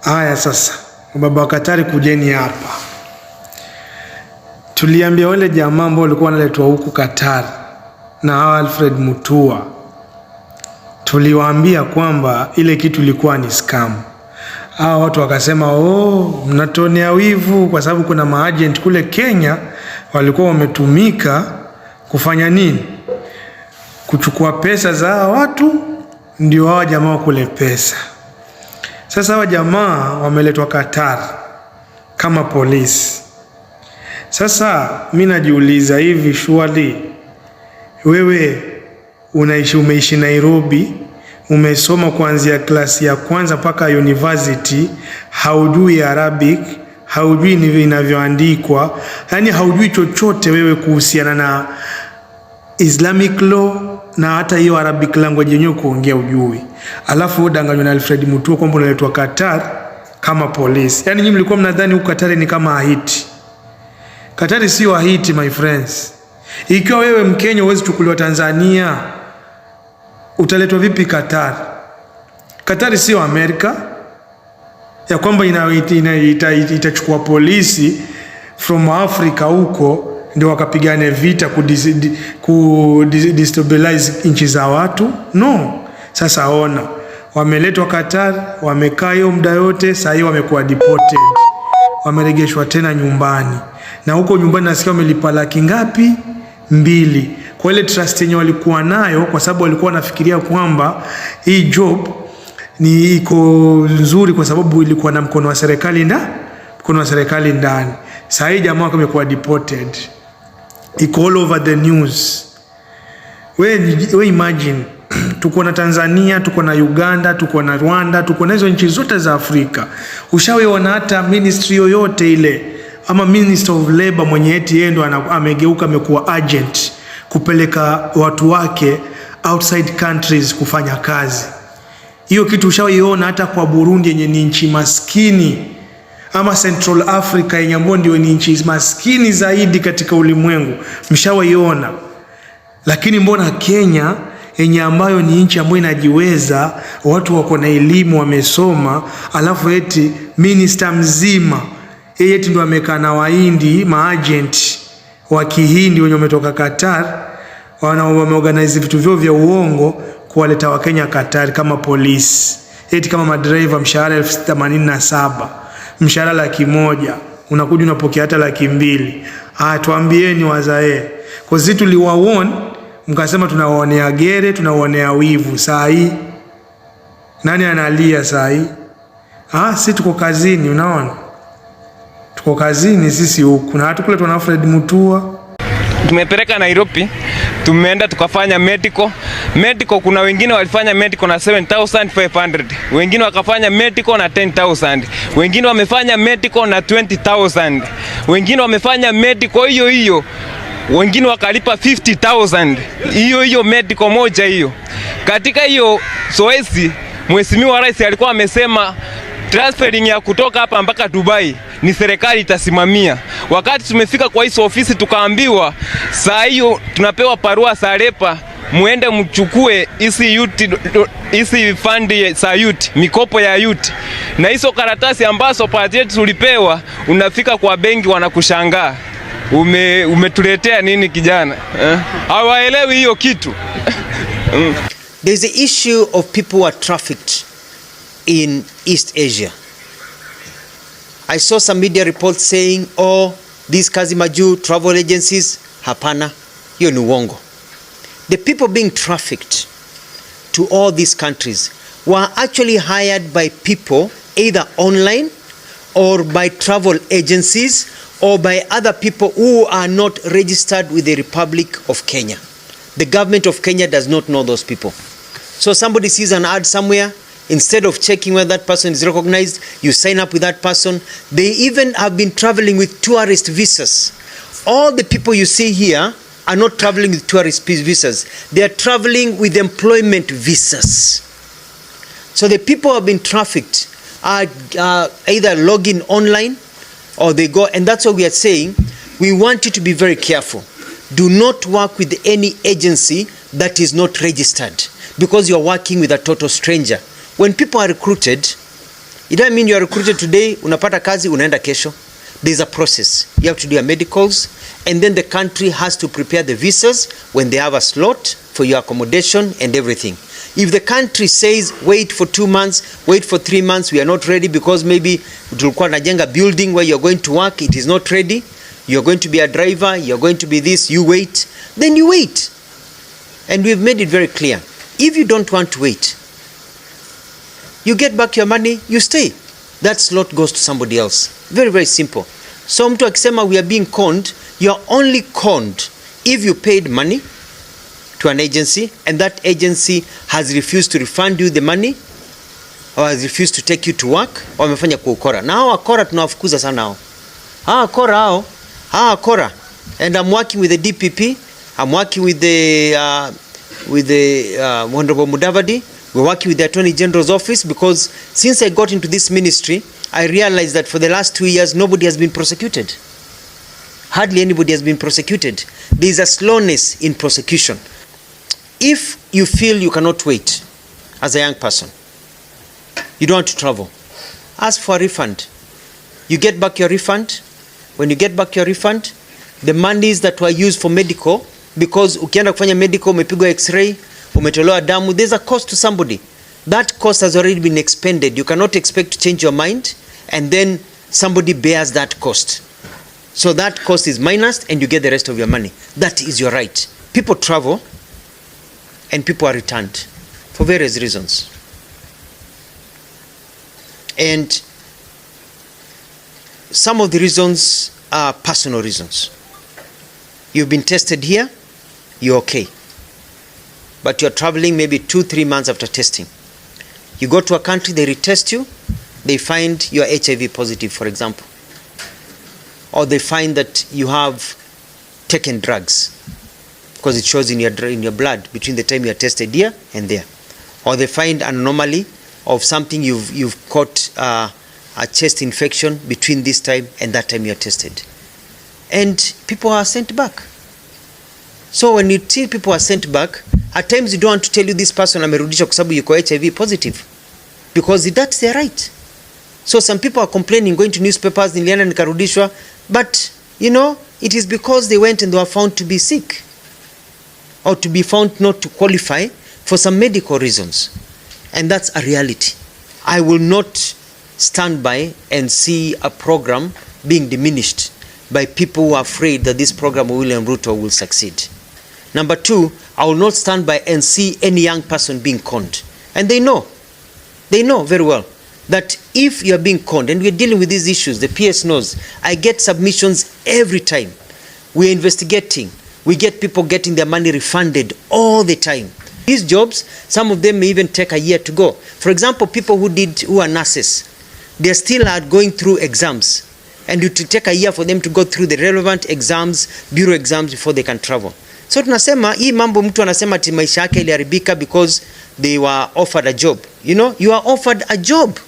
Haya sasa, baba wa Katari kujeni hapa. Tuliambia wale jamaa ambao walikuwa wanaletwa huku Katari na hawa Alfred Mutua. Tuliwaambia kwamba ile kitu ilikuwa ni scam. Hawa watu wakasema, mnatonea wivu kwa sababu kuna maagent kule Kenya walikuwa wametumika kufanya nini? Kuchukua pesa za watu, ndio hawa jamaa kule pesa. Sasa hawa jamaa wameletwa Qatar kama polisi. Sasa mimi najiuliza hivi, surely wewe umeishi Nairobi, umesoma kuanzia klasi ya kwanza mpaka university, haujui Arabic, haujui ni vinavyoandikwa, yani haujui chochote wewe kuhusiana na Islamic law na hata hiyo Arabic language yenyewe kuongea ujui. Alafu udanganywa na Alfred Mutua kwamba unaletwa Qatar kama polisi. Yani nyinyi mlikuwa mnadhani huko Qatar ni kama Haiti. Qatar sio Haiti my friends. Ikiwa wewe Mkenya huwezi chukuliwa Tanzania, utaletwa vipi Qatar? Qatar sio Amerika ya kwamba itachukua polisi from Africa huko ndio wakapigane vita kudestabilize nchi za watu. No. Sasa ona, wameletwa Qatar, wamekaa hiyo muda yote, sasa hiyo wamekuwa deported. Wameregeshwa tena nyumbani. Na huko nyumbani nasikia wamelipa laki ngapi? 2. Kwa ile trust yenye walikuwa nayo, kwa sababu walikuwa wanafikiria kwamba hii job ni iko nzuri kwa sababu ilikuwa na mkono wa serikali ndani. Sasa hii jamaa wamekuwa deported. Iko all over the news. We imagine, tuko na Tanzania, tuko na Uganda, tuko na Rwanda, tuko na hizo nchi zote za Afrika. Ushaweona hata ministry yoyote ile ama Minister of Labor mwenye eti yeye ndo amegeuka amekuwa agent kupeleka watu wake outside countries kufanya kazi? Hiyo kitu ushawiona hata kwa Burundi yenye ni nchi maskini, ama Central Africa yenye ambayo ndio ni nchi maskini zaidi katika ulimwengu, mshawaiona. Lakini mbona Kenya yenye ambayo ni nchi ambayo inajiweza, watu wako na elimu, wamesoma, alafu eti minister mzima yeye eti ndio amekaa na Wahindi maagent wa Kihindi wenye wametoka Qatar, wameorganize vitu vyao vya uongo kuwaleta wa Kenya Qatar kama polisi, eti kama madriver, mshahara 87,000, mshahara 100,000, unakuja unapokea hata 200,000. Tuambieni wazae, kwa sisi tuliwaona mkasema tunawaonea gere, tunawaonea wivu. Saa hii nani analia saa hii? Sisi tuko kazini, unaona? Tuko kazini sisi huku, na hatukuletwa na Alfred Mutua. Tumepeleka Nairobi, tumeenda tukafanya medical. Kuna wengine walifanya medical na 7,500, wengine wakafanya medical na 10,000, wengine wamefanya medical na 20,000, wengine wamefanya medical hiyo, wengine wakalipa 50,000 hiyo medical moja hiyo. Katika hiyo zoezi, Mheshimiwa Rais alikuwa amesema transferring ya kutoka hapa mpaka Dubai ni serikali itasimamia. Wakati tumefika kwa hizo ofisi tukaambiwa saa hiyo tunapewa parua sarepa, muende mchukue isi fund za youth, mikopo ya youth. Na hizo karatasi ambazo budget tulipewa, unafika kwa benki wanakushangaa. Umetuletea nini kijana? Hawaelewi hiyo kitu. There's the issue of people who are trafficked in East Asia. I saw some media reports saying, these Kazimaju travel agencies. Hapana, hiyo ni uongo. The people being trafficked to all these countries were actually hired by people either online or by travel agencies or by other people who are not registered with the Republic of Kenya. The government of Kenya does not know those people. So somebody sees an ad somewhere, instead of checking whether that person is recognized, you sign up with that person. They even have been traveling with tourist visas. All the people you see here are not traveling with tourist visas. They are traveling with employment visas. So the people who have been trafficked are either logging online or they go, and that's what we are saying. We want you to be very careful. Do not work with any agency that is not registered, because you are working with a total stranger. When people are recruited, It doesn't mean you are recruited today, unapata kazi, unaenda kesho. There's a process. You have to do your medicals, and then the country has to prepare the visas when they have a slot for your accommodation and everything. If the country says wait for 2 months, wait for 3 months, we are not ready because maybe tulikuwa najenga building where you're going to work, it is not ready, you're going to be a driver, you're going to be this, you wait, then you wait. And we've made it very clear. If you don't want to wait, you get back your money, you stay. That slot goes to somebody else. Very, very simple. So mtu akisema we are being conned, you are only conned if you paid money to an agency and that agency has refused to refund you the money or has refused to take you to work, or wamefanya kwa ukora. Na hao wakora tunawafukuza sana hao. Hao wakora. And I'm working with the DPP, I'm working with the Honorable Mudavadi. We're working with the Attorney General's office because since I got into this ministry, I realized that for the last 2 years, nobody has been prosecuted. Hardly anybody has been prosecuted. There is a slowness in prosecution. If you feel you cannot wait as a young person, you don't want to travel, ask for a refund. You get back your refund. When you get back your refund, the monies that were used for medical, because ukienda kufanya medical, umepigwa x-ray, umetolewa damu, there's a cost to somebody. That cost has already been expended. You cannot expect to change your mind and then somebody bears that cost. So that cost is minused and you get the rest of your money. That is your right. People travel and people are returned for various reasons. And some of the reasons are personal reasons. You've been tested here, you're okay. But you're traveling maybe 2-3 months after testing. You go to a country, they retest you, they find you're HIV positive, for example. Or they find that you have taken drugs because it shows in your blood between the time you are tested here and there. Or they find an anomaly of something you've caught a chest infection between this time and that time you are tested. And people are sent back. So when you see people are sent back, at times you don't want to tell you this person amerudishwa kwa sababu yuko HIV positive, because that's their right. So some people are complaining, going to newspapers, nilienda nikarudishwa, but you know, it is because they went and they were found to be sick or to be found not to qualify for some medical reasons. And that's a reality. I will not stand by and see a program being diminished by people who are afraid that this program of William Ruto will succeed. Number two, I will not stand by and see any young person being conned. And they know very well that if you are being conned, and we are dealing with these issues, the PS knows, I get submissions every time. We are investigating. We get people getting their money refunded all the time. These jobs, some of them may even take a year to go. For example, people who are nurses, they still are going through exams. And it will take a year for them to go through the relevant exams, bureau exams, before they can travel. So tunasema hii mambo mtu anasema ati maisha yake iliharibika because they were offered a job. You know, you are offered a job.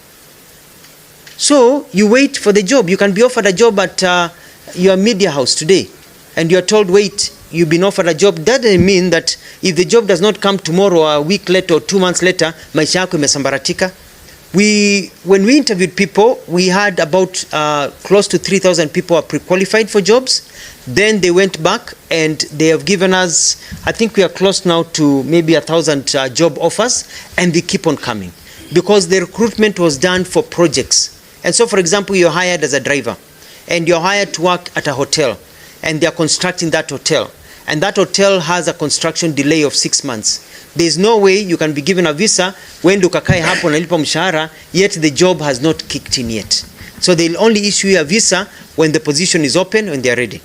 So you wait for the job. You can be offered a job at your media house today and you are told, wait, you've been offered a job. That doesn't mean that if the job does not come tomorrow or a week later or 2 months later, maisha yako imesambaratika. When we interviewed people, we had about close to 3,000 people are pre-qualified for jobs. Then they went back and they have given us, I think we are close now to maybe 1,000 job offers, and they keep on coming because the recruitment was done for projects. And so, for example, you're hired as a driver and you're hired to work at a hotel and they're constructing that hotel, and that hotel has a construction delay of 6 months. There's no way you can be given a visa when ukakae hapo nalipa mshahara, yet the job has not kicked in yet. So they'll only issue you a visa when the position is open, when they are ready.